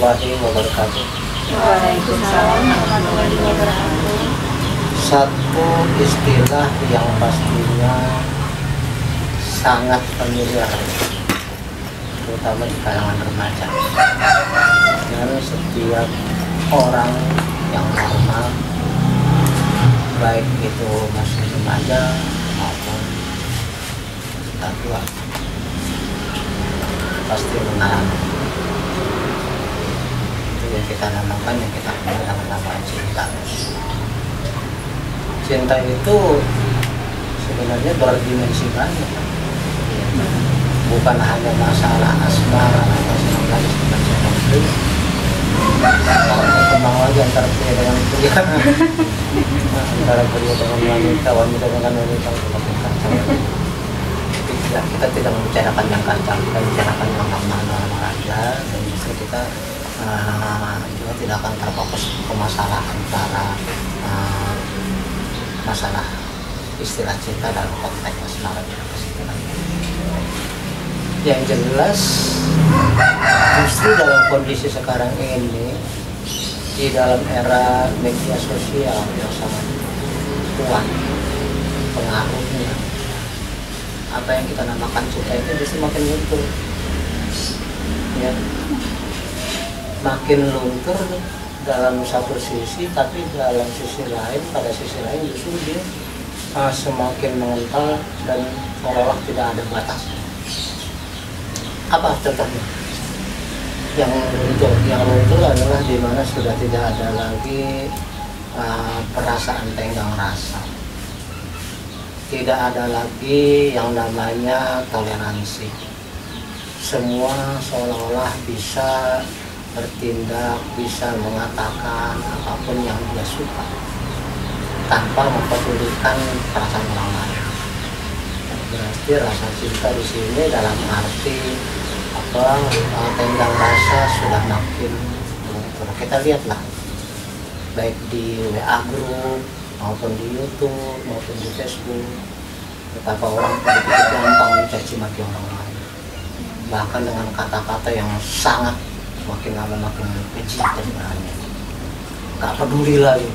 warahmatullahi wabarakatuh. Waalaikumsalam warahmatullahi wabarakatuh. Satu istilah yang pastinya sangat familiar, terutama di kalangan remaja. Dan setiap orang yang normal, baik itu masih remaja maupun sudah tua, pasti mengalami itu yang kita namakan, yang kita kenal dengan nama cinta. Cinta itu sebenarnya berdimensi banyak, bukan hanya masalah asmara atau masalah istri. Kembang lagi antara pria dengan pria, antara pria dengan wanita, wanita dengan wanita. Kita tidak membicarakan yang kacang, kita bicarakan yang normal aja, dan justru kita juga tidak akan terfokus ke masalah antara masalah istilah cinta dalam konteks asmara. Yang jelas justru dalam kondisi sekarang ini, di dalam era media sosial yang sangat kuat pengaruhnya, apa yang kita namakan cinta itu justru makin luntur, ya, makin luntur dalam satu sisi, tapi dalam sisi lain, pada sisi lain justru dia semakin mengental dan seolah-olah tidak ada batas. Apa contohnya? Yang luntur adalah di mana sudah tidak ada lagi perasaan tenggang rasa, tidak ada lagi yang namanya toleransi. Semua seolah-olah bisa bertindak, bisa mengatakan apapun yang dia suka tanpa mempedulikan perasaan orang lain. Berarti rasa cinta di sini dalam arti tenggang rasa sudah makin luntur. Kita lihatlah, baik di WA group maupun di YouTube maupun di Facebook, betapa orang begitu gampang mencaci maki orang lain, bahkan dengan kata-kata yang sangat makin lama makin keji sebenarnya. Gak peduli lagi,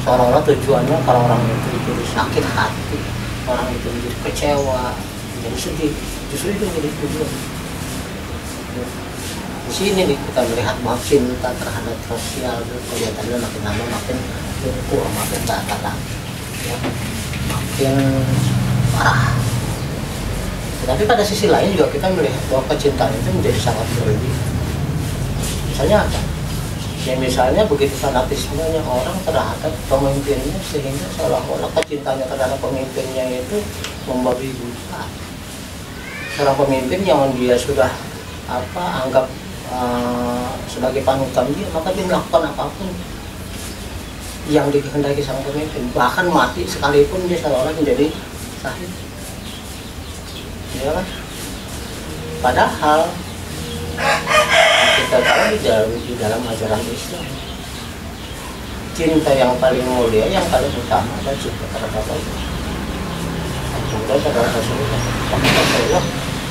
seolah-olah tujuannya kalau orang itu jadi sakit hati, orang itu menjadi kecewa, menjadi sedih. Justru itu menjadi tujuan. Di sini nih kita melihat bahwa cinta terhadap sosial kelihatannya makin lama makin luntur, makin dalam, ya, makin parah. Tetapi pada sisi lain juga kita melihat bahwa kecintaan itu menjadi sangat berlebihan. Misalnya apa? Ya misalnya begitu fanatismenya orang terhadap pemimpinnya, sehingga seolah-olah kecintaannya terhadap pemimpinnya itu membabi buta. Seorang pemimpin yang dia sudah anggap sebagai panutan dia, maka dia melakukan apapun yang dikehendaki sang pemimpin, bahkan mati sekalipun dia seolah-olah menjadi syahid. Ya kan? Padahal kita tahu di dalam ajaran Islam, cinta yang paling mulia, yang paling utama adalah cinta terhadap Allah. Cinta terhadap Rasulullah. Rasulullah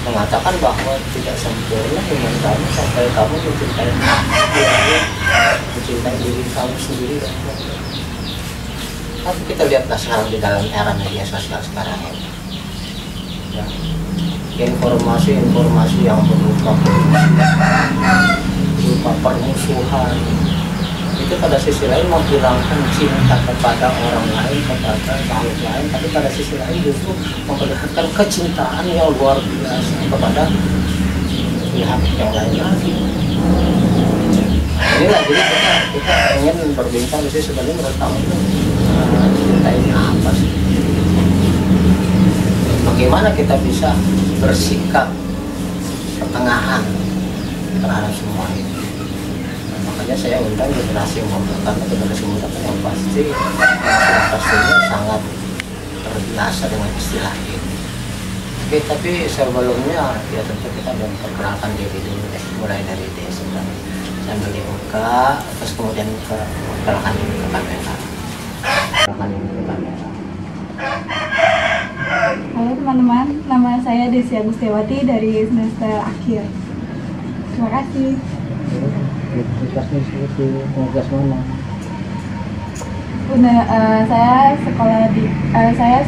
mengatakan bahwa tidak sempurna iman kamu sampai kamu mencintai diri kamu sendiri. Tapi kita lihatlah sekarang di dalam era media sosial sekarang ini, ya, informasi-informasi yang berupa permusuhan itu pada sisi lain menghilangkan cinta kepada orang lain, kepada makhluk lain, tapi pada sisi lain justru memperlihatkan kecintaan yang luar biasa kepada pihak yang lain lagi. Inilah, jadi kita ingin berbincang di sini sebenarnya menurut kamu cinta ini apa sih? Bagaimana kita bisa bersikap pertengahan terhadap semua ini? Makanya saya undang generasi muda, karena generasi muda yang pasti pastinya sangat terbiasa dengan istilah ini. Oke, tapi sebelumnya ya tentu kita memperkenalkan diri dulu deh, mulai dari desa sambil dibuka, terus kemudian perkenalkan diri ke kamera. Halo teman-teman, nama saya Desi Agustewati dari semester akhir. Terima kasih. Universitasnya seperti universitas mana? Saya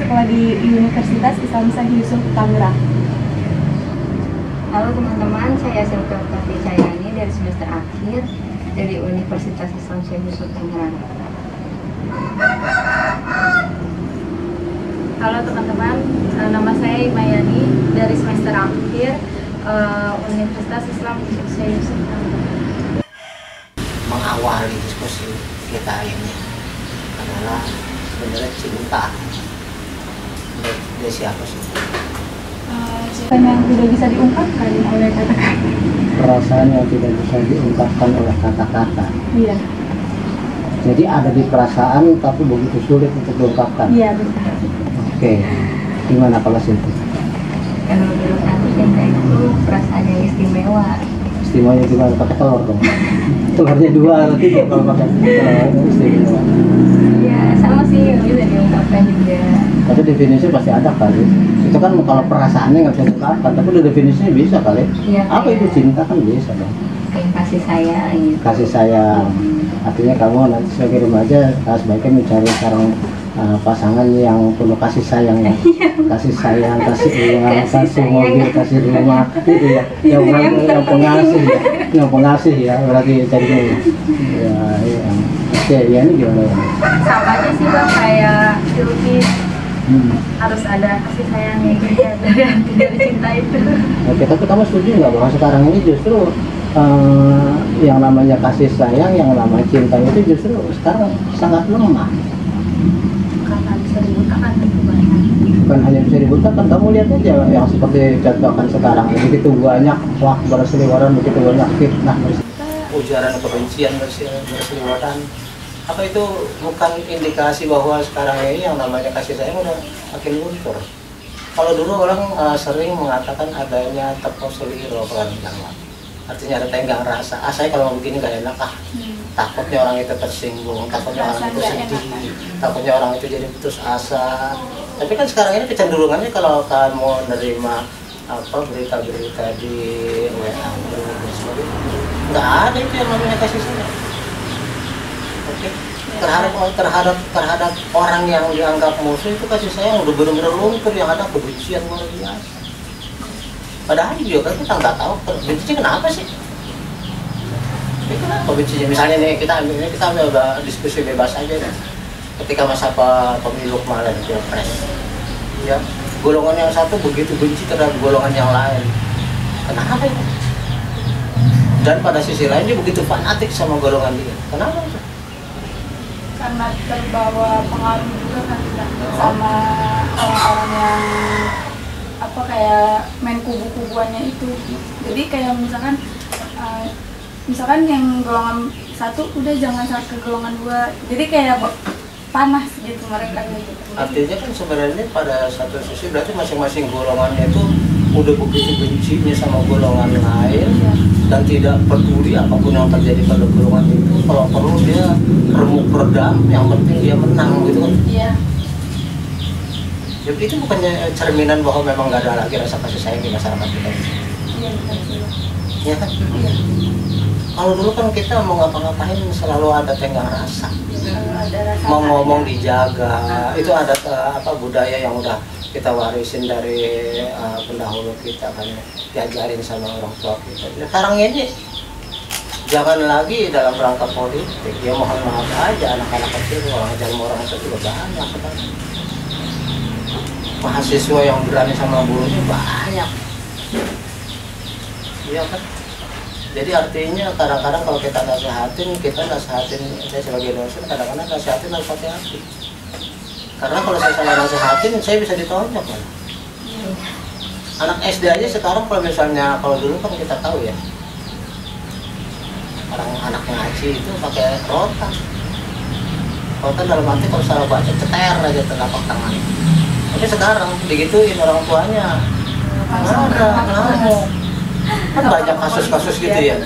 sekolah di Universitas Islam Syekh Yusuf Tangerang. Halo teman-teman, saya Sylvia Cayani dari semester akhir dari Universitas Islam Syekh Yusuf Tangerang. Halo teman-teman, nama saya Imayani dari semester akhir Universitas Islam Syekh Yusuf Tangerang. Mengawali diskusi kita ini adalah sebenarnya cinta. Dari siapa sih? Cinta yang tidak bisa diungkapkan oleh kata-kata. Perasaan yang tidak bisa diungkapkan oleh kata-kata. Iya. Jadi ada di perasaan tapi begitu sulit untuk diungkapkan. Iya benar. Oke, gimana kalau situ? Kalau menurut aku cinta itu perasaan yang istimewa. Istimewanya gimana? Pakai telur dong. Telurnya 2 atau 3 kalau pakai telur istimewa. Iya, sama sih yang bisa diungkapkan juga. Tapi definisi pasti ada kali. Itu kan kalau perasaannya nggak bisa diungkapkan, tapi udah definisinya bisa kali. Iya, Apa itu cinta kan bisa dong. kayak kasih sayang gitu. Kasih sayang. Artinya kamu nanti sebagai remaja sebaiknya mencari seorang pasangan yang penuh kasih sayang ya. Kasih sayang, kasih uang, kasih mobil, kasih rumah, gitu ya. Yang pengasih ya. Yang pengasih ya, berarti carinya ya. Ya. Oke, ya ini gimana ya? Sama aja sih Bang, kayak dilukis harus ada kasih sayangnya juga dari cinta itu. Oke, tapi kamu setuju nggak bahwa sekarang ini justru yang namanya kasih sayang, yang namanya cinta itu justru sekarang sangat lemah. Karena bisa dibutakan kebanyakan. Bukan hanya bisa dibutakan, kamu lihat aja yang seperti contohkan sekarang, begitu banyak hoax berseliweran, begitu banyak fitnah ujaran kebencian berseliweran. Apa itu bukan indikasi bahwa sekarang ini yang namanya kasih sayang udah makin luntur? Kalau dulu orang sering mengatakan adanya teposeliro pelan jangan. Artinya ada tenggang rasa. Saya kalau begini nggak enak takutnya orang itu tersinggung, takutnya orang itu sedih, takutnya orang itu jadi putus asa. Tapi kan sekarang ini kecenderungannya kalau kamu menerima berita-berita di WA dan sebagainya, nggak ada itu yang namanya kasih sayang. Oke. Terhadap orang yang dianggap musuh itu kasih sayang udah benar-benar luntur, yang ada kebencian luar biasa. Padahal juga kan kita nggak tahu bencinya kenapa sih. Ini kenapa bencinya? Misalnya nih kita ambil diskusi bebas aja deh. Ketika masa pemilu kemarin pilpres, ya golongan yang satu begitu benci terhadap golongan yang lain. Kenapa itu? Dan pada sisi lain dia begitu fanatik sama golongan dia. Kenapa itu? Karena terbawa pengaruh juga kan sama orang-orang yang kayak main kubu-kubuannya itu. Jadi kayak misalkan yang golongan 1 udah jangan ke golongan 2. Jadi kayak panas gitu mereka gitu. Artinya kan sebenarnya pada satu sisi berarti masing-masing golongannya itu udah begitu bencinya sama golongan lain, dan tidak peduli apapun yang terjadi pada golongan itu. Kalau perlu dia remuk redam, yang penting dia menang gitu kan. Iya. Jadi itu bukannya cerminan bahwa memang nggak ada lagi rasa kasih sayang di masyarakat kita. Iya betul. Iya kan? Iya. Kalau dulu kan kita mau ngapa-ngapain selalu ada tenggang rasa. Mau ngomong dijaga. Itu ada budaya yang udah kita warisin dari pendahulu kita kan, diajarin sama orang tua kita. Sekarang ini jangan lagi dalam rangka politik, ya mohon maaf aja anak-anak kecil orang jalma orang itu juga banyak kan. Mahasiswa yang berani sama gurunya banyak. Iya kan? Jadi artinya kadang-kadang kalau kita nasihatin, saya sebagai dosen kadang-kadang nasihatin harus hati-hati. Karena kalau saya salah nasihatin, saya bisa ditonjok kan. Anak SD aja sekarang kalau dulu kan kita tahu ya, orang anak ngaji itu pakai rotan. Rotan dalam arti kalau salah baca ceter aja telapak tangan. Tapi sekarang digituin orang tuanya, ngamuk. Kan banyak kasus-kasus gitu ya.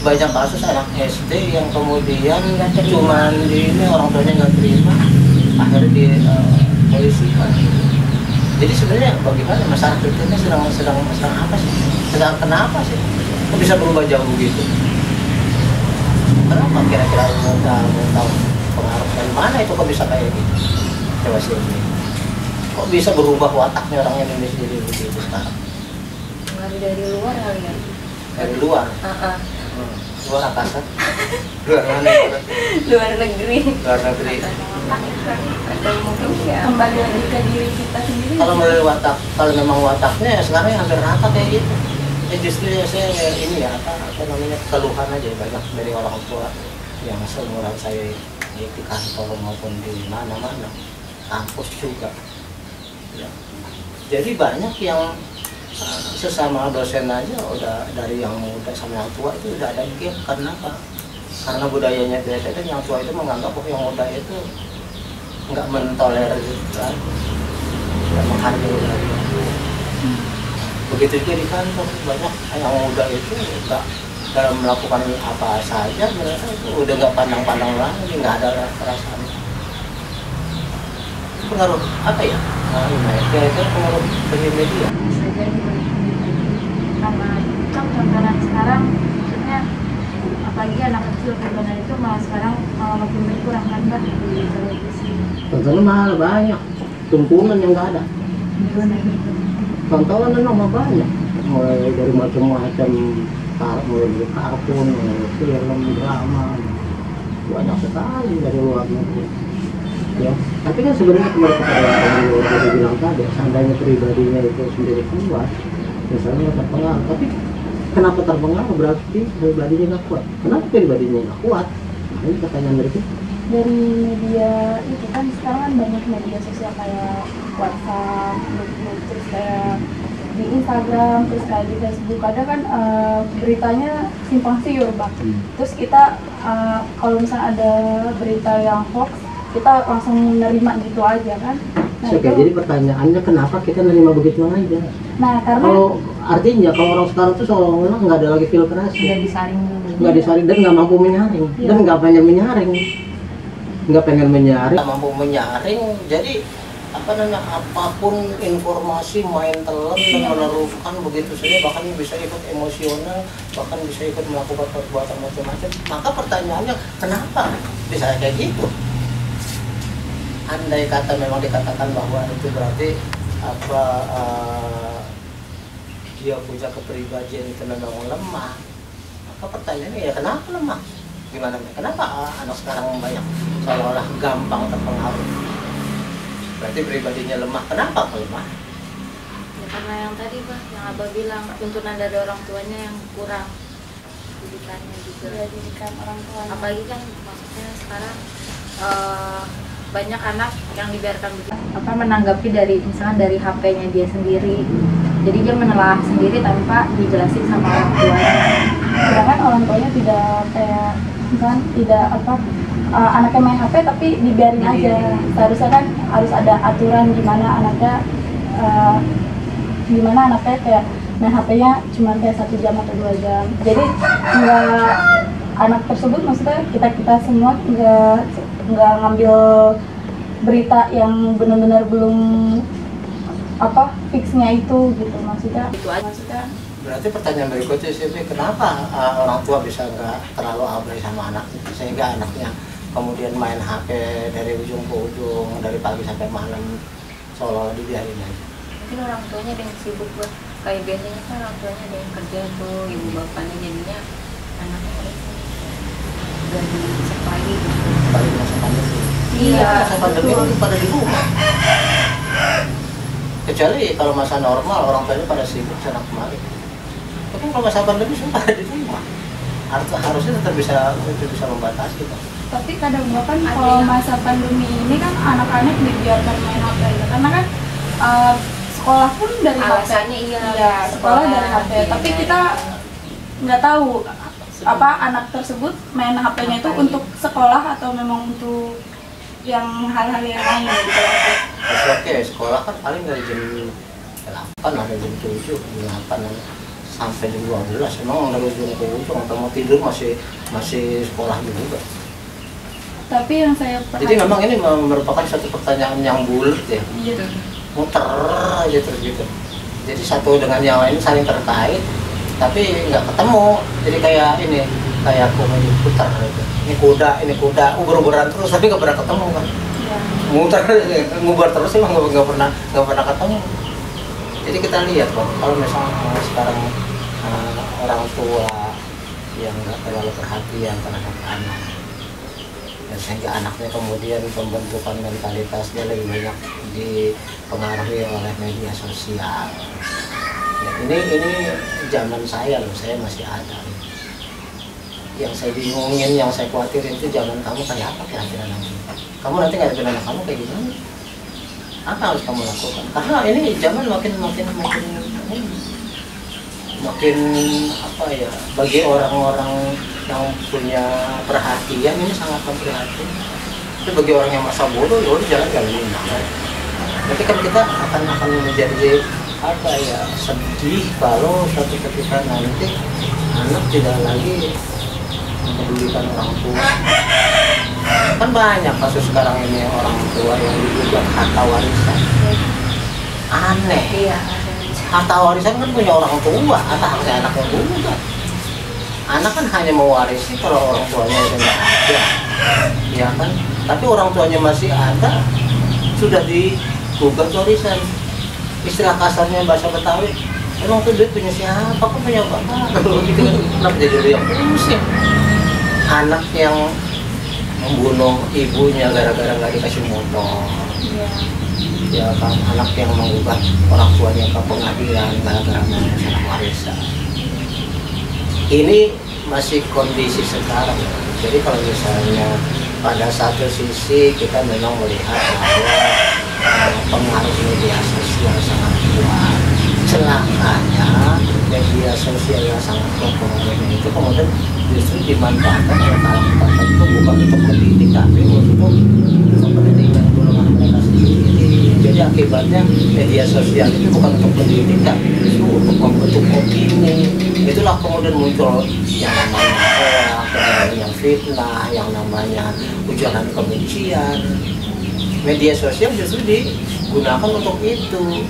Banyak kasus anak SD yang kemudian cuman ini orang tuanya nggak terima, akhirnya di polisi kan. Jadi sebenarnya bagaimana masyarakat kita ini sedang apa sih? Sedang kenapa sih? Kok bisa berubah jauh begitu? Kenapa kira-kira mau tahu pengaruh dari mana itu kok bisa kayak gitu? Coba sih ini. Kok bisa berubah wataknya orang Indonesia jadi begitu sekarang? Pengaruh dari luar kali ya. Dari luar? Luar angkasa? Luar mana? Luar negeri. Luar negeri. Atau mungkin ya kembali lagi ke diri kita sendiri. Kalau melalui watak, kalau memang wataknya ya sekarang hampir rata kayak gitu. Justru ya saya ini ya apa namanya keluhan aja banyak dari orang tua yang seumuran saya di kantor maupun di mana-mana, kampus juga. Ya. Jadi banyak yang sesama dosen aja udah dari yang muda sama yang tua itu udah ada gap. Kenapa? Karena budayanya beda dan yang tua itu menganggap bahwa yang muda itu nggak mentolerir gitu kan, nggak menghargai lagi. Begitu juga di kantor banyak yang muda itu nggak dalam melakukan apa saja mereka itu udah nggak pandang-pandang lagi, nggak ada perasaan. Itu pengaruh apa ya? Nah, itu pengaruh dari media. Bisa jadi karena kan tontonan sekarang maksudnya apalagi anak kecil tontonan itu malah sekarang malah makin berkurang kan Mbak di televisi. Tontonan malah banyak, tumpunan yang nggak ada. Tontonan memang banyak, mulai dari macam-macam, mulai dari kartun, film, drama, banyak sekali dari luar negeri. Ya, tapi kan sebenarnya kembali kepada yang saya bilang tadi, seandainya pribadinya itu sendiri kuat, misalnya terpengaruh. Tapi kenapa terpengaruh? Berarti pribadinya nggak kuat. Kenapa pribadinya nggak kuat? Nah, ini pertanyaan berikut. Dari media itu kan sekarang kan banyak media sosial kayak WhatsApp, YouTube, terus kayak di Instagram, terus kayak di Facebook ada kan beritanya simpang siur Bang. Terus kita kalau misalnya ada berita yang hoax kita langsung nerima gitu aja kan. Nah, Oke, jadi pertanyaannya kenapa kita nerima begitu aja? Nah, karena kalau artinya kalau orang sekarang tuh seolah-olah nggak ada lagi filtrasi, Nggak disaring dulu. nggak disaring dan nggak mampu menyaring, Iya. dan nggak pengen menyaring, nggak mampu menyaring. Jadi apa namanya, apapun informasi main telan dan meneruskan begitu saja, bahkan bisa ikut emosional, bahkan bisa ikut melakukan perbuatan macam-macam. Maka pertanyaannya kenapa bisa kayak gitu? Andai kata memang dikatakan bahwa itu berarti apa dia punya kepribadian itu memang lemah, maka pertanyaannya ya kenapa lemah? Gimana? Kenapa anak sekarang banyak seolah-olah gampang terpengaruh? Berarti pribadinya lemah. Kenapa lemah? ya, karena yang tadi Pak, yang Abah bilang tuntunan dari orang tuanya yang kurang, didikannya juga. Ya, didikan orang tuanya. Apalagi kan maksudnya sekarang banyak anak yang dibiarkan begitu. Apa menanggapi dari misalnya dari HP-nya dia sendiri. Jadi dia menelaah sendiri tanpa dijelasin sama orang tuanya. Sedangkan orang tuanya tidak kayak kan tidak apa anaknya main HP tapi dibiarin aja. Seharusnya kan harus ada aturan gimana anaknya kayak main HP-nya cuma kayak 1 jam atau 2 jam. Jadi nggak anak tersebut maksudnya kita semua nggak ngambil berita yang benar-benar belum apa fixnya itu gitu maksudnya. Itu aja maksudnya. Berarti pertanyaan berikutnya sih, kenapa orang tua bisa nggak terlalu abai sama anaknya sehingga anaknya kemudian main HP dari ujung ke ujung dari pagi sampai malam seolah dibiarin aja? Mungkin orang tuanya ada yang sibuk buat kayak biasanya kan orang tuanya ada yang kerja tuh, ibu bapaknya jadinya anaknya udah disepai gitu. Balik masa pandemi. Iya, Masa pandemi itu pada di rumah. Kecuali kalau masa normal orang tuanya pada sibuk sana kemari. Tapi kalau masa pandemi semua pada di rumah. Harusnya tetap bisa membatasi kan. Tapi kadang kan kalau masa pandemi ini kan anak-anak dibiarkan main HP karena kan sekolah pun dari Alasannya HP. iya, Sekolah dari HP. iya, Tapi kita nggak tahu apa anak tersebut main HP-nya itu untuk sekolah atau memang untuk yang hal-hal yang lain gitu. Oke, sekolah kan paling dari jam 8 atau jam 7, jam 8 sampai jam 12. Emang dari ujung ke ujung atau mau tidur masih sekolah juga. Tapi yang saya Jadi memang ini merupakan satu pertanyaan yang bulat ya. Iya. Muter aja terus gitu. Jadi satu dengan yang lain saling terkait, tapi nggak ketemu. Jadi kayak ini kayak kuda diputar gitu. Ini kuda uber-uberan terus tapi nggak pernah ketemu kan. Ya. Muter ngubar terus emang nggak pernah ketemu. Jadi kita lihat kok kalau misalnya sekarang orang tua yang nggak terlalu perhatian terhadap anak, dan sehingga anaknya kemudian pembentukan mentalitasnya lebih banyak dipengaruhi oleh media sosial. Ya, ini zaman saya loh, saya masih ada. Yang saya bingungin, yang saya khawatirin itu zaman kamu kayak apa kira-kira nanti? Kamu nanti nggak ada anak kamu kayak gimana? Apa harus kamu lakukan? Karena ini zaman makin apa ya, bagi orang-orang yang punya perhatian ini sangat memprihatinkan. Tapi bagi orang yang masa bodoh ya udah jalan ini. Nanti kan kita akan menjadi apa ya, sedih kalau suatu ketika nanti anak tidak lagi mempedulikan orang tua. Kan banyak kasus sekarang ini orang tua yang digugat harta warisan. Aneh. Iya. Harta warisan kan punya orang tua, atau haknya anaknya juga. Anak kan hanya mewarisi kalau orang tuanya itu nggak ada, ya kan? Tapi orang tuanya masih ada, sudah digugat warisan. Istilah kasarnya bahasa Betawi, emang tuh duit punya siapa? Kok punya bapak? Kalau gitu kan, kenapa jadi lu yang pusing? Anak yang membunuh ibunya gara-gara nggak dikasih motor. Iya. Ya kan, anak yang menggugat orang tuanya ke pengadilan gara-gara masalah warisan. Ini masih kondisi sekarang. Jadi kalau misalnya pada satu sisi kita memang melihat bahwa pengaruh media sosial sangat kuat. Celakanya media sosial yang sangat kuat pengaruhnya itu kemudian justru dimanfaatkan oleh kalangan tertentu, bukan untuk mendidik tapi untuk pendidikan golongan mereka sendiri. Jadi akibatnya media sosial itu bukan untuk pendidik tapi justru untuk membentuk opini. Itulah kemudian muncul yang namanya hoax, yang namanya fitnah, yang namanya ujaran kebencian. Media sosial justru digunakan untuk itu,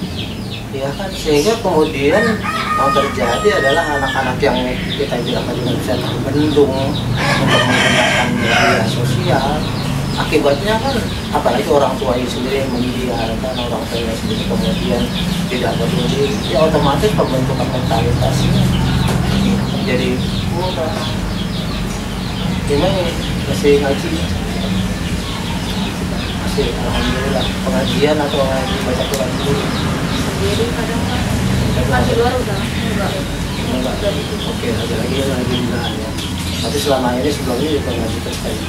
ya kan, sehingga kemudian yang terjadi adalah anak-anak yang kita bilang tadi nggak bisa terbendung untuk menggunakan media sosial. Akibatnya kan apalagi orang tuanya sendiri yang membiarkan, orang tuanya sendiri kemudian tidak peduli, ya otomatis pembentukan mentalitasnya jadi mudah. Gimana masih ngaji? Masih, alhamdulillah. Pengajian atau ngaji baca Quran dulu? Sendiri kadang kan di luar udah enggak gitu. Oke, lagi enggak ya. Tapi selama ini sebelumnya juga ngaji terus kayak.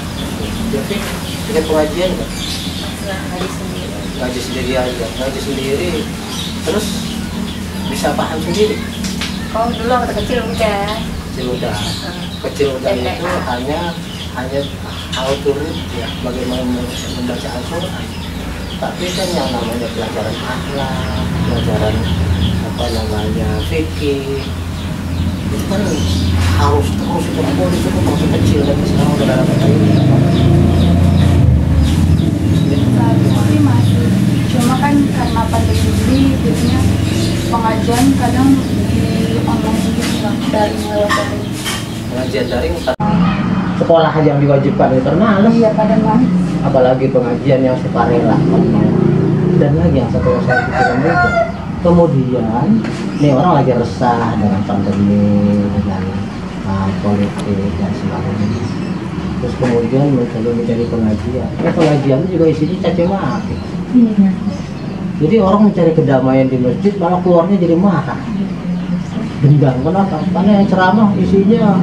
Jadi kita pengajian nggak? Ngaji sendiri. Ngaji sendiri aja, ngaji sendiri. Terus bisa paham sendiri. Oh dulu waktu kecil udah. Kecil udah itu hanya how to read ya, bagaimana membaca Al-Quran. Tapi kan yang namanya pelajaran akhlak, pelajaran apa namanya fikih, itu kan harus terus itu masih kecil dan sekarang udah dalam ini. Tapi masih, cuma kan karena pandemi ini biasanya pengajian kadang di online gitu, daring lewat daring. Pengajian daring sekolah aja yang diwajibkan itu malas. Iya, kadang malas. Apalagi pengajian yang sukarela. Dan lagi yang satu saya pikiran juga, kemudian ini orang lagi resah dengan pandemi, dengan politik dan sebagainya. Terus kemudian mencoba mencari pengajian. Pengajian itu juga isinya caci maki. Jadi orang mencari kedamaian di masjid malah keluarnya jadi marah. Dendam, kenapa? Karena yang ceramah isinya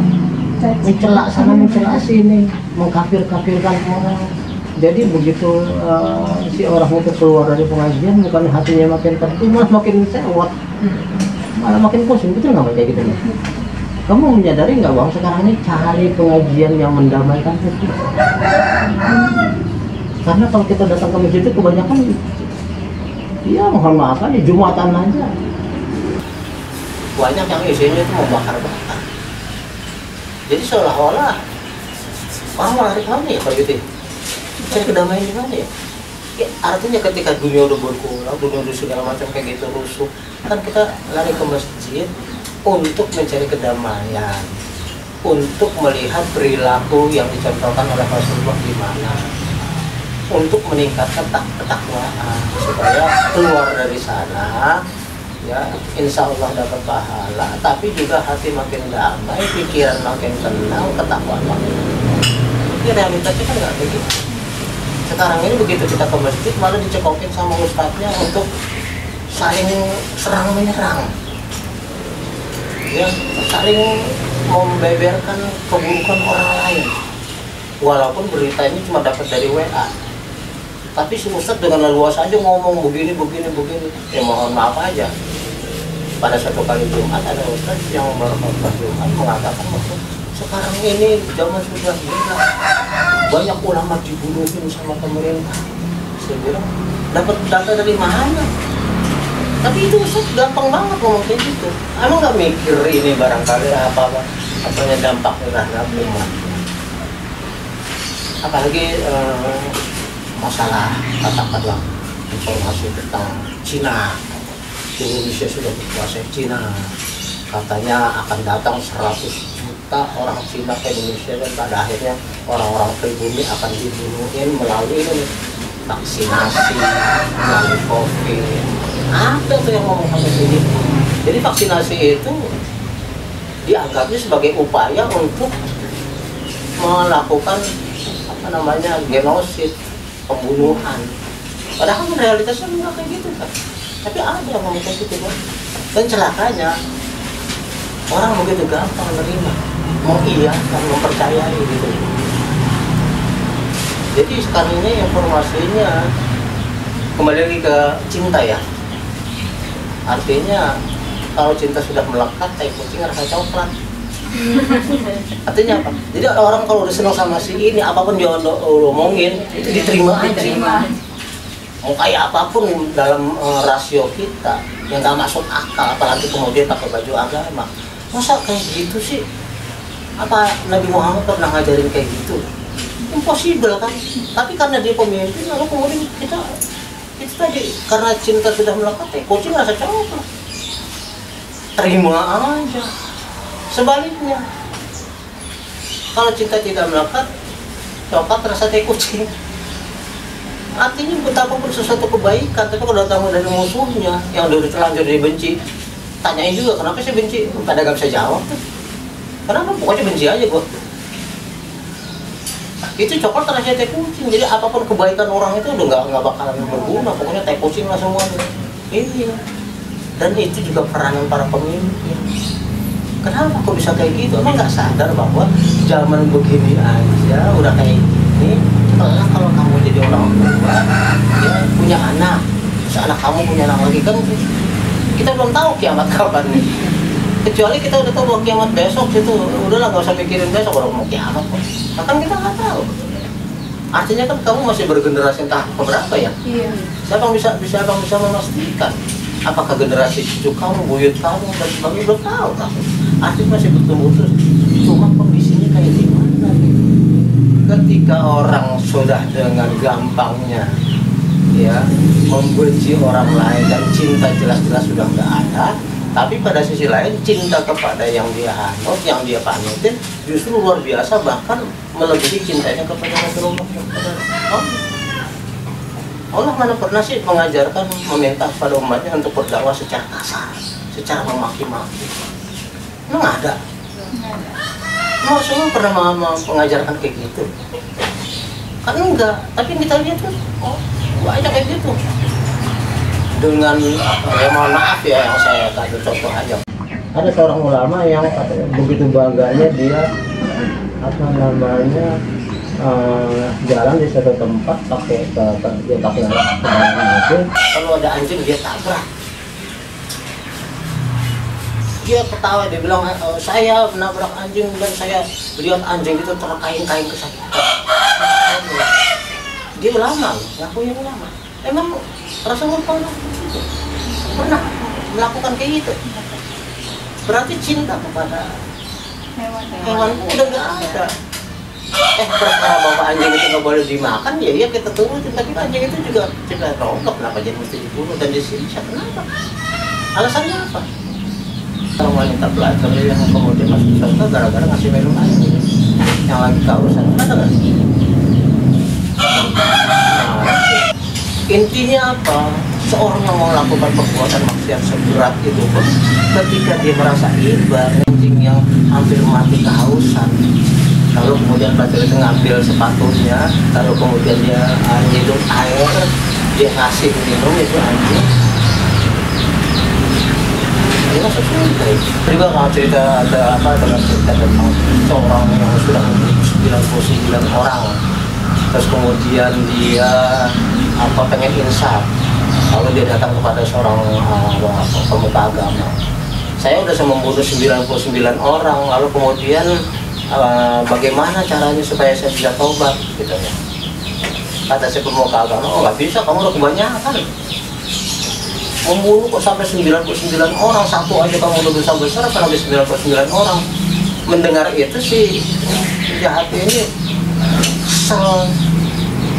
mencela sana mencela sini, mengkafir-kafirkan orang. Jadi begitu si orang itu keluar dari pengajian, bukan hatinya makin tertutup, malah makin sewot, malah makin pusing. Betul nggak kayak gitu ya? Kamu menyadari nggak bang, sekarang ini cari pengajian yang mendamaikan hati. Karena kalau kita datang ke masjid itu kebanyakan, ya mohon maaf aja, Jumatan aja. Banyak yang isinya itu mau bakar-bakar. Jadi seolah-olah orang mau lari kemana ya kalau gitu ya? Cari kedamaian di mana ya? Ya, artinya ketika dunia udah berkurang, dunia udah segala macam kayak gitu rusuh, kan kita lari ke masjid untuk mencari kedamaian. untuk melihat perilaku yang dicontohkan oleh Rasulullah gimana, untuk meningkatkan ketakwaan supaya keluar dari sana ya insya Allah dapat pahala, tapi juga hati makin damai, pikiran makin tenang, ketakwaan makin tenang. Ini realitasnya kan nggak begitu. Sekarang ini begitu kita ke masjid malah dicekokin sama ustadznya untuk saling serang menyerang, ya saling membeberkan keburukan orang lain, walaupun berita ini cuma dapat dari WA, tapi si ustadz dengan leluasa aja ngomong begini. Ya mohon maaf aja, pada satu kali Jumat ada ustadz yang berkhutbah Jumat mengatakan bahwa sekarang ini zaman sudah gila, banyak ulama dibunuhin sama pemerintah. Saya bilang dapat data dari mana? Tapi itu Ustaz gampang banget ngomong kayak gitu. Emang nggak mikir ini barangkali apanya dampaknya terhadap umat. Apalagi masalah katakanlah informasi tentang Cina. Indonesia sudah dikuasai Cina. Katanya akan datang 100 juta orang Cina ke Indonesia dan pada akhirnya orang-orang pribumi akan dibunuhin melalui ini vaksinasi, melalui COVID. Ada tuh yang ngomong kayak gini. Jadi vaksinasi itu dianggapnya sebagai upaya untuk melakukan genosid, pembunuhan. Padahal realitasnya enggak kayak gitu kan. Tapi ada yang ngomong kayak gitu kan. Dan celakanya orang begitu gampang menerima, mengiyakan, mempercayai gitu. Jadi sekarang ini informasinya kembali lagi ke cinta ya. Artinya kalau cinta sudah melekat, kayak kucing rasa coklat. Artinya apa? Jadi orang kalau udah senang sama si ini, apapun dia omongin itu diterima aja. Mau kayak apapun dalam rasio kita yang nggak masuk akal, apalagi kemudian pakai baju agama. Masa kayak gitu sih? Apa Nabi Muhammad pernah ngajarin kayak gitu? Impossible kan? Tapi karena dia pemimpin, lalu kemudian kita itu tadi karena cinta sudah melekat, kucing rasa coklat. Terima aja. Sebaliknya, kalau cinta tidak melekat, coklat rasa teh kucing. Artinya betapapun sesuatu kebaikan, tapi kalau datang dari musuhnya yang udah terlanjur dibenci, tanyain juga kenapa sih benci, pada gak bisa jawab tuh. Kenapa? Pokoknya benci aja gua. Itu coklat rasa teh kucing. Jadi apapun kebaikan orang itu udah nggak bakalan berguna. Pokoknya teh kucing lah semuanya. Ini. Dan itu juga peranan para pemimpin. Kenapa kok bisa kayak gitu? Emang nggak sadar bahwa zaman begini aja udah kayak gini. Kalau kamu jadi orang tua, ya punya anak, terus anak kamu punya anak lagi kan, kita belum tahu kiamat kapan nih. Kecuali kita udah tahu bahwa kiamat besok itu, udahlah nggak usah mikirin besok orang mau kiamat kok. Nah, kan kita nggak tahu. Artinya kan kamu masih bergenerasi entah keberapa ya? Iya. Siapa yang bisa memastikan? Apakah generasi cucu kamu, buyut kamu dan sebagainya belum tahu kamu. Artinya masih bertumbuh terus. Cuma kondisinya kayak gimana? Ketika orang sudah dengan gampangnya ya membenci orang lain dan cinta jelas-jelas sudah nggak ada. Tapi pada sisi lain cinta kepada yang dia anut, yang dia panutin justru luar biasa, bahkan melebihi cintanya kepada Rasulullah. Allah mana pernah sih mengajarkan meminta kepada umatnya untuk berdakwah secara kasar, secara memaki-maki? Emang ada? Rasulullah pernah mengajarkan kayak gitu? Kan enggak. Tapi kita lihat tuh, banyak kayak gitu. Dengan ya mohon maaf ya yang saya kasih contoh aja. Ada seorang ulama yang begitu bangganya dia jalan di satu tempat pakai dia pakai kendaraan mobil. Kalau ada anjing dia tabrak. Dia ketawa, dia bilang saya menabrak anjing dan saya lihat anjing itu terkain-kain kesakitan. Dia ulama, ngakunya ulama. Emang Rasulullah pernah melakukan kayak gitu? Berarti cinta kepada hewan udah nggak ada. Perkara bapak anjing itu nggak boleh dimakan, ya iya kita turutin. Tapi anjing itu juga cipta rongkap, kenapa jadi mesti dibunuh dan disiksa? Kenapa? Alasannya apa? Kalau wanita belajar yang kemudian masuk surga gara-gara ngasih minum air yang lagi kausan, ada nggak? Nah, intinya apa? Seorang yang melakukan perbuatan maksiat seberat itu pun ketika dia merasa iba, kencing yang hampir mati kehausan, lalu kemudian belajar itu ngambil sepatunya, lalu kemudian dia hidup air, dia ngasih minum itu anjing. Ini masuk surga. Juga kalau cerita ada cerita tentang seorang yang sudah memiliki 99 orang, terus kemudian dia pengen insaf, lalu dia datang kepada seorang pemuka agama. Saya udah membunuh 99 orang, lalu kemudian bagaimana caranya supaya saya bisa tobat, gitu ya. Kata si pemuka agama, oh nggak bisa, kamu udah kebanyakan. Membunuh kok sampai 99 orang, satu aja kamu udah dosa besar, apalagi 99 orang. Mendengar itu si jahat ini kesel,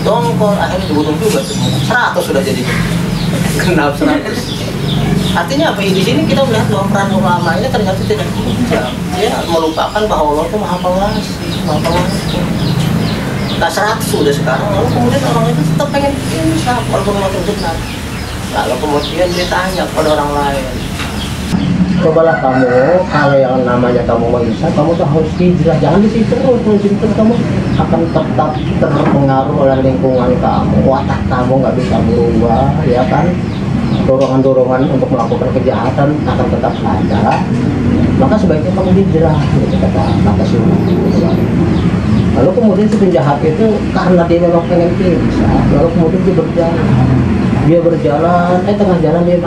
dongkol, akhirnya dibunuh juga semua. 100 sudah jadi, genap 100. Artinya apa? Di sini kita melihat bahwa peran ulama ini ternyata tidak bijak. Dia melupakan bahwa Allah itu maha pengasih, maha pengampun. Nah 100 sudah sekarang, lalu kemudian orang itu tetap pengen insaf walaupun makin benar. Lalu kemudian dia tanya kepada orang lain, cobalah kamu, kalau yang namanya kamu mengisah, kamu tuh harus hijrah, jangan di situ terus, kamu akan tetap terpengaruh oleh lingkungan kamu, watak kamu nggak bisa berubah, ya kan? Dorongan-dorongan untuk melakukan kejahatan akan tetap ada, maka sebaiknya kamu hijrah, gitu kata si ulama. Lalu kemudian si penjahat itu karena dia memang pengen bisa, lalu kemudian dia berjalan, tengah jalan dia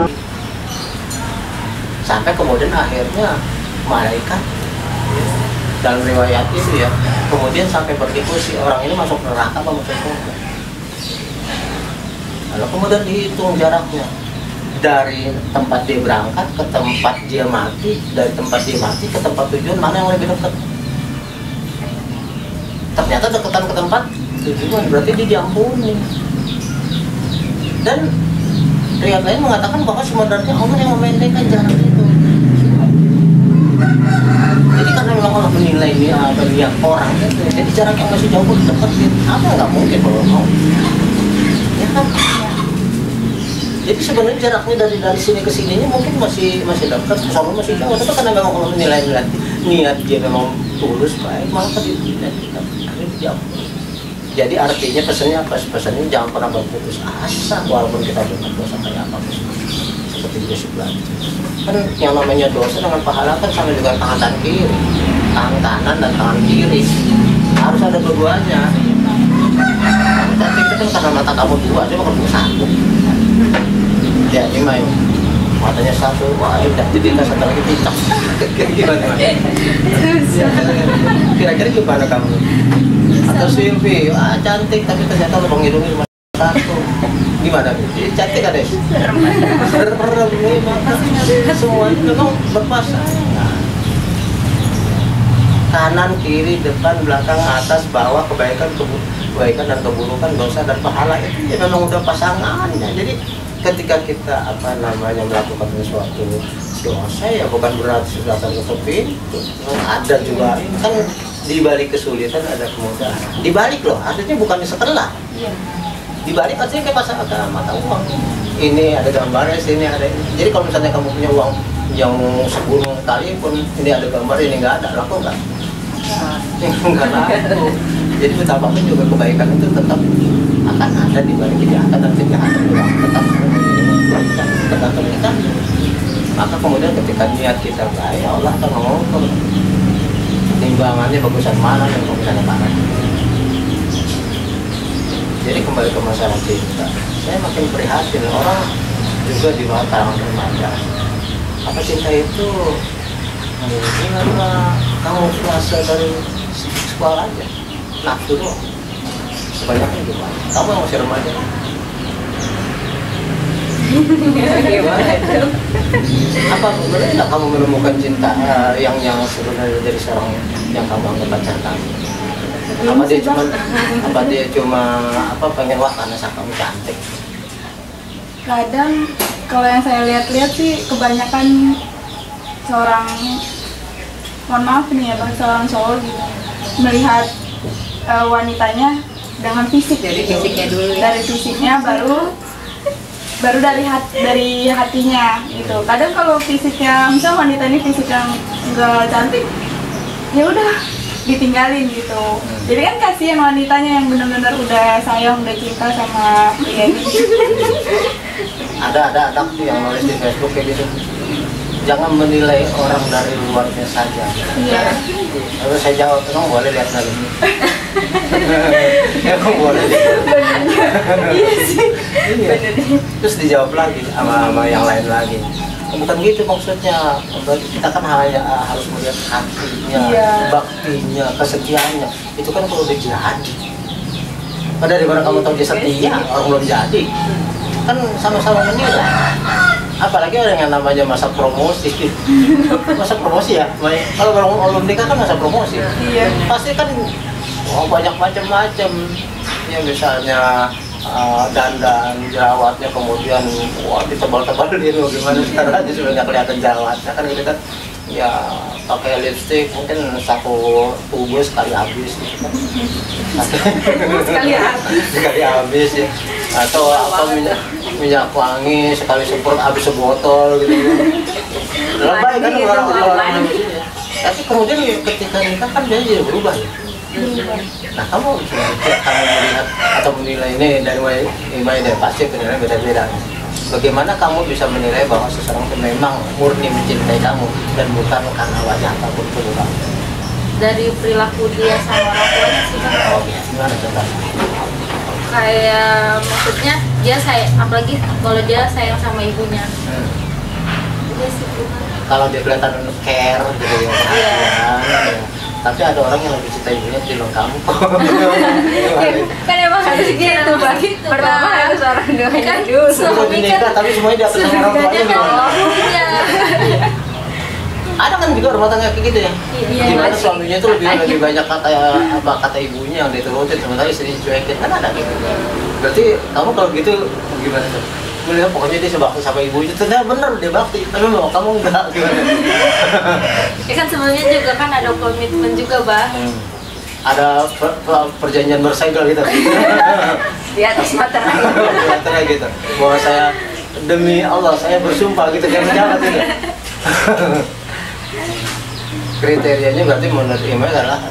sampai kemudian akhirnya malaikat dalam riwayat itu ya, kemudian sampai berdiskusi orang ini masuk neraka atau masuk surga. Lalu kemudian dihitung jaraknya dari tempat dia berangkat ke tempat dia mati, dari tempat dia mati ke tempat tujuan mana yang lebih dekat. Ternyata deketan ke tempat tujuan, berarti dia diampuni. Dan riwayat lain mengatakan bahwa sebenarnya Allah yang memendekkan jarak itu. Jadi karena memang Allah menilai niat orang gitu, jadi jarak yang masih jauh pun dekat gitu. Apa nggak mungkin kalau mau? Ya kan? Jadi sebenarnya jaraknya dari sini ke sininya mungkin masih dekat, soalnya masih jauh. Tapi karena memang Allah menilai niat dia memang tulus baik, maka dia jauh. Jadi artinya pesannya apa? Pesannya jangan pernah berputus asa walaupun kita berbuat dosa kayak apa. Seperti dia sebelah. Kan yang namanya dosa dengan pahala kan sama juga tangan kiri, tangan kanan dan tangan kiri. Harus ada dua-duanya. Tapi itu kan karena mata kamu dua, coba kalau satu. Ya ini main matanya satu, wah udah jadi kita satu lagi picak. Kira-kira gimana kamu? Atau Silvi, cantik tapi ternyata lubang hidungnya cuma satu. Gimana? Cantik kan deh? Serem nih, semuanya memang berpasangan. Kanan, kiri, depan, belakang, atas, bawah, kebaikan dan keburukan, dosa dan pahala itu ya memang udah pasangannya. Jadi ketika kita melakukan sesuatu dosa ya bukan berarti sudah tertutup pintu. Ada juga kan di balik kesulitan ada kemudahan. Di balik loh, artinya bukan setelah. Di balik artinya kayak pasang mata uang. Ini ada gambarnya, sini ada ini. Jadi kalau misalnya kamu punya uang yang 10 kali pun ini ada gambar, ini nggak ada, laku nggak? Nggak laku. Jadi betapapun juga kebaikan itu tetap akan ada di balik kejahatan dan kejahatan uang tetap tergantung kita. Maka kemudian ketika niat kita baik, Allah akan mengukur timbangannya bagusan mana dan bagusan mana. Jadi kembali ke masalah cinta, saya makin prihatin orang juga di luar kalangan remaja. Apa cinta itu mungkin apa kamu puasa dari sekolah aja, nafsu doang. Kebanyakan gimana? Kamu yang masih remaja. Gimana itu? Apa benar tidak kamu menemukan cinta yang sebenarnya dari seorang yang kamu anggap pacar kamu? Apa dia cuma pengen wah karena kamu cantik? Kadang kalau yang saya lihat-lihat sih kebanyakan seorang, mohon maaf nih ya Bang, seorang cowok gitu melihat wanitanya dengan fisik. Dari gitu. fisiknya dulu ya. Dari fisiknya baru dari hatinya gitu. Kadang kalau fisiknya, misal wanita ini fisik yang enggak cantik, ya udah ditinggalin gitu. Jadi kan kasihan wanitanya yang benar-benar udah sayang, udah cinta sama pria ini. Ada tuh yang nulis di Facebook kayak gitu, jangan menilai orang dari luarnya saja. Iya. Lalu saya jawab, kamu boleh lihat dalamnya. Ya kamu boleh lihat. Iya sih. Iya. Terus dijawab lagi sama yang lain lagi. Bukan gitu maksudnya. Berarti kita kan hanya harus melihat hatinya, Iya. baktinya, kesetiaannya. Itu kan kalau udah jadi. Daripada kamu tahu dia setia, orang belum jadi. Kan sama-sama menilai. Apalagi orang yang namanya masa promosi. Masa promosi ya. Kalau orang nikah kan masa promosi. Iya. Pasti kan banyak macam-macam. Ya misalnya dandan, jerawatnya, kemudian ditebal-tebalin gimana caranya supaya nggak kelihatan jerawatnya kan gitu kan. Ya pakai lipstick mungkin satu tubuh sekali habis gitu kan. Sekali habis ya. Atau apa minyak wangi sekali semprot habis sebotol gitu. Lebay kan orang-orang. Tapi kemudian ketika nikah kan dia jadi berubah ya. Nah kamu melihat atau menilai ini dari mulai pasti penilaian beda-beda. Bagaimana kamu bisa menilai bahwa seseorang itu memang murni mencintai kamu dan bukan karena wajah ataupun tubuh kamu? Dari perilaku dia sama orang tuanya sih Bang. Oh, gimana contohnya? Kayak maksudnya dia sayang, apalagi kalau dia sayang sama ibunya. Dia sih Bang. Kalau dia kelihatan care gitu ya, perhatian, tapi ada orang yang lebih cinta ibunya ketimbang kamu. Kan emang harus gitu Bang. Pertama harus orang tuanya dulu. Sudah dinikah tapi semuanya diatur sama orang tuanya gimana? Ada kan juga rumah tangga kayak gitu ya. Iya, Dimana masih. suaminya itu lebih banyak kata ibunya yang diturutin, sementara istrinya cuekin, kan ada kayak gitu. Berarti kamu kalau gitu gimana tuh? Melihat pokoknya dia sebakti sama ibunya, ternyata bener dia bakti, tapi mau kamu enggak gimana? Ya kan sebelumnya juga kan ada komitmen juga Bang. Ada perjanjian bersegel gitu. Di atas materai. Katanya gitu, bahwa saya demi Allah saya bersumpah gitu kan jalan itu. Kriterianya berarti menurut Ima adalah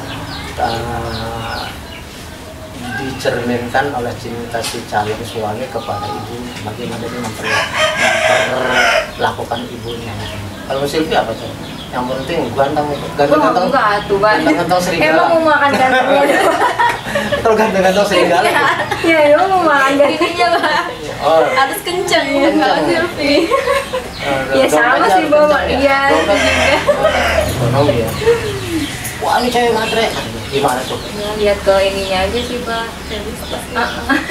dicerminkan oleh cinta si calon suami kepada ibu, bagaimana dia memperlakukan ibunya. Kalau Silvi apa tuh? Yang penting ganteng Enggak tuh Bang. ganteng serigala. Emang mau makan gantengnya doang. Kalau ganteng serigala. Ya emang mau makan Ininya Bang. Oh, Harus kenceng ya kalau Silvi. Ya sama sih Bapak. Iya. Ekonomi ya. Wah ini cewek matre. Gimana tuh? Ya, lihat ke ininya aja sih Pak.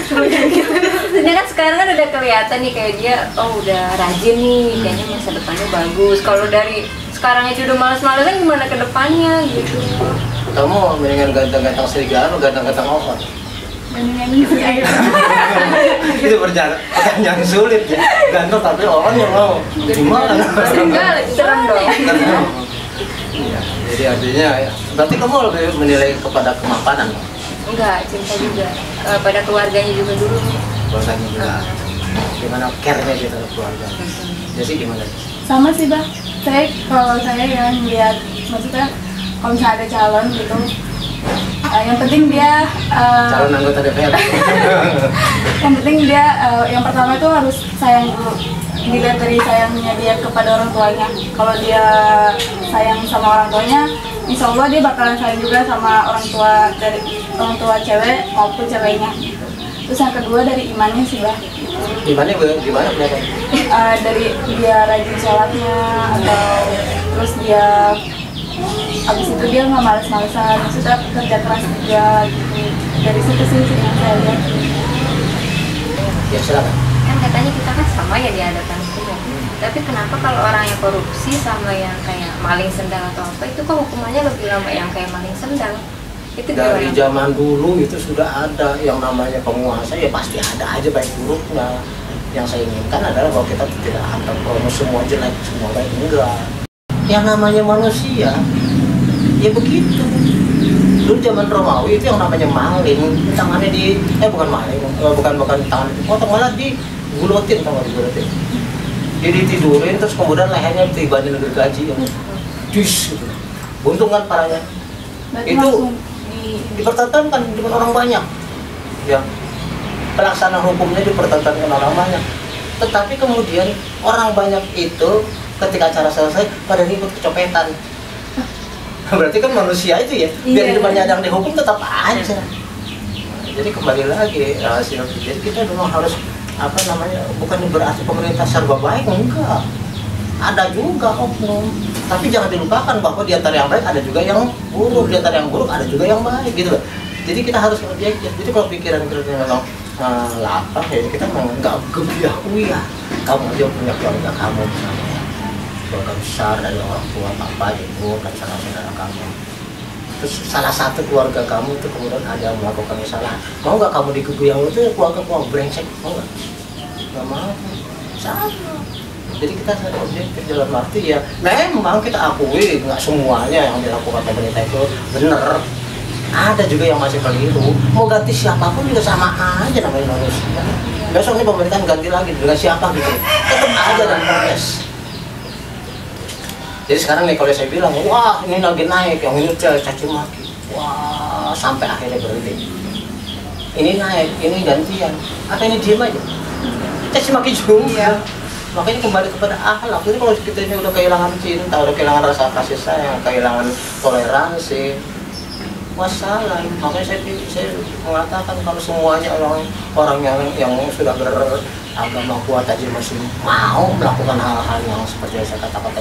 Sebenarnya kan sekarang kan udah kelihatan nih kayak dia, oh udah rajin nih, kayaknya masa depannya bagus. Kalau dari sekarang aja udah males-malesan gimana ke depannya gitu. Kamu mendingan ganteng-ganteng serigala atau ganteng-ganteng opat? Itu pertanyaan sulit ya. Ganteng tapi orang yang mau gimana? Serigala serem dong. Iya, jadi artinya ya. Berarti kamu lebih menilai kepada kemapanan, Enggak, cinta juga pada keluarganya juga dulu. keluarganya juga. Gimana care-nya gitu ke keluarga. Jadi gimana? Sama sih Bang, kalau saya yang lihat, maksudnya kalau misalnya ada calon gitu, yang penting dia Calon anggota DPR. yang penting dia yang pertama itu harus sayang dulu, dilihat dari sayangnya dia kepada orang tuanya. Kalau dia sayang sama orang tuanya, insya Allah dia bakalan sayang juga sama orang tua cewek maupun ceweknya. Terus yang kedua dari imannya sih Bah. Gimana kelihatan? Dari dia rajin sholatnya, atau terus dia abis itu dia nggak males-malesan, maksudnya kerja keras juga gitu. Dari situ sih yang saya lihat. Ya silakan. Kan katanya kita kan sama ya di hadapan hukum. Tapi kenapa kalau orang yang korupsi sama yang kayak maling sendal atau apa itu kok hukumannya lebih lama yang kayak maling sendal? Itu Dari gimana? zaman dulu itu sudah ada yang namanya penguasa, ya pasti ada aja baik buruknya. Yang saya inginkan adalah bahwa kita tidak akan promo semua jelek, semua baik, enggak. yang namanya manusia ya begitu. Dulu zaman Romawi itu yang namanya maling, tangannya bukan maling, bukan tangan dipotong, malah digulotin, tau gak digulotin? Ditidurin terus kemudian lehernya dibanding gergaji yang dus gitu. Buntung kan parahnya. Berarti Itu langsung dipertontonkan dengan orang banyak. Ya. Pelaksanaan hukumnya dipertontonkan orang banyak. Tetapi kemudian orang banyak itu ketika acara selesai pada ribut kecopetan. Berarti kan manusia itu ya, biar di depannya ada yang dihukum tetap aja. Jadi kembali lagi hasil. Jadi kita memang harus bukan berarti pemerintah serba baik, enggak. Ada juga oknum, tapi jangan dilupakan bahwa di antara yang baik ada juga yang buruk, di antara yang buruk ada juga yang baik gitu loh. Jadi kita harus objektif. Jadi kalau pikiran kita memang lapang ya kita memang nggak gebiah-uyah. Kamu aja punya keluarga kamu misalnya, keluarga besar dari orang tua, papa, ibu, dan saudara-saudara kamu. Terus salah satu keluarga kamu itu kemudian ada yang melakukan kesalahan, mau nggak kamu digebiah? Itu keluarga brengsek, mau nggak? Nggak mau. Sama. Jadi kita harus objektif dalam arti ya, memang kita akui nggak semuanya yang dilakukan pemerintah itu benar. Ada juga yang masih keliru. Mau ganti siapapun juga sama aja namanya manusia. Besok nih pemerintah ganti lagi dengan siapa gitu, tetap aja dan progres. Jadi sekarang nih kalau saya bilang, wah ini lagi naik, yang ini caci maki, wah sampai akhirnya berhenti. Ini naik, ini gantian, apa ini diem aja? Caci maki juga. Iya. Makanya kembali kepada akhlak. Jadi kalau kita ini udah kehilangan cinta, udah kehilangan rasa kasih sayang, kehilangan toleransi, wassalam. Makanya saya mengatakan kalau semuanya orang yang sudah beragama kuat aja masih mau melakukan hal-hal yang seperti yang saya katakan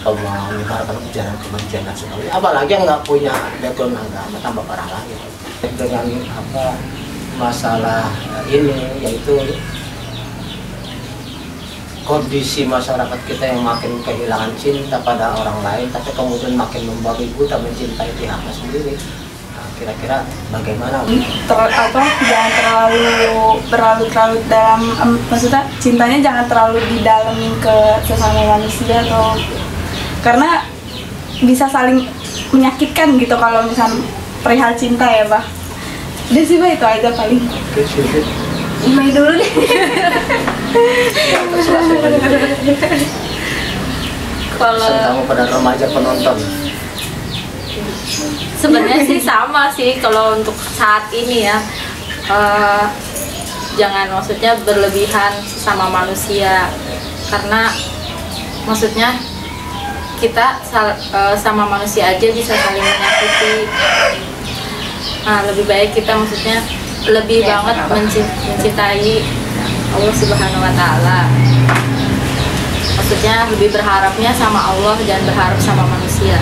atau menyebarkan ujaran kebencian dan sebagainya. Apalagi yang nggak punya background agama, tambah parah lagi. Dengan masalah ini yaitu kondisi masyarakat kita yang makin kehilangan cinta pada orang lain, tapi kemudian makin membabi buta mencintai pihaknya sendiri. Nah, kira-kira bagaimana? Jangan terlalu berlarut-larut dalam, maksudnya cintanya jangan terlalu didalemin ke sesama manusia atau karena bisa saling menyakitkan gitu kalau misalnya perihal cinta ya, Bah. Udah sih, Bah, itu aja paling. Main dulu deh. Kalau kamu pada remaja penonton, sebenarnya sih sama sih kalau untuk saat ini ya, jangan maksudnya berlebihan sama manusia, karena maksudnya kita sama manusia aja bisa saling menyakiti. Nah, lebih baik kita maksudnya lebih banget mencintai Allah Subhanahu wa Ta'ala. Maksudnya lebih berharapnya sama Allah dan berharap sama manusia.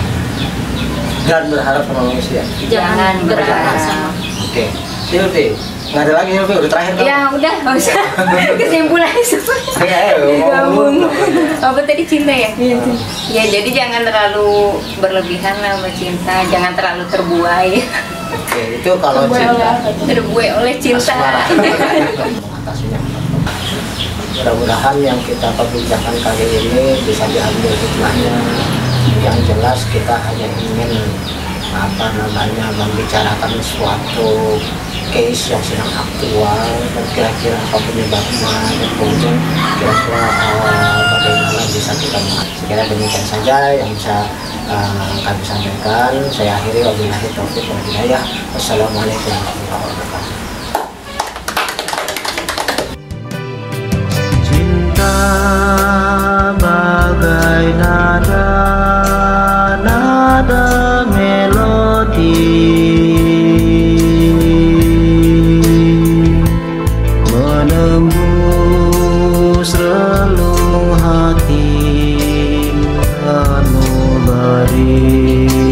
dan berharap sama manusia. Jangan berharap sama. Oke, Hilvi, nggak ada lagi Hilvi, udah terakhir kan? Ya udah, nggak usah. Kesimpulannya semua. Gabung. Apa tadi cinta ya? Iya, cinta. Ya jadi jangan terlalu berlebihan lah sama cinta, jangan terlalu terbuai. Oke, itu kalau cinta. Terbuai oleh cinta. Asmara. Mengatasinya. Mudah-mudahan yang kita perbincangan kali ini bisa diambil hikmahnya. Yang jelas kita hanya ingin membicarakan suatu case yang sedang aktual dan kira-kira apa penyebabnya dan kemudian kira-kira bagaimana bisa kita mengatasi. Sekiranya demikian saja yang bisa kami sampaikan. Saya akhiri, wabillahi taufiq wal hidayah. Wassalamualaikum warahmatullahi wabarakatuh. Cinta bagai nada melodi menembus relung hati anu bari.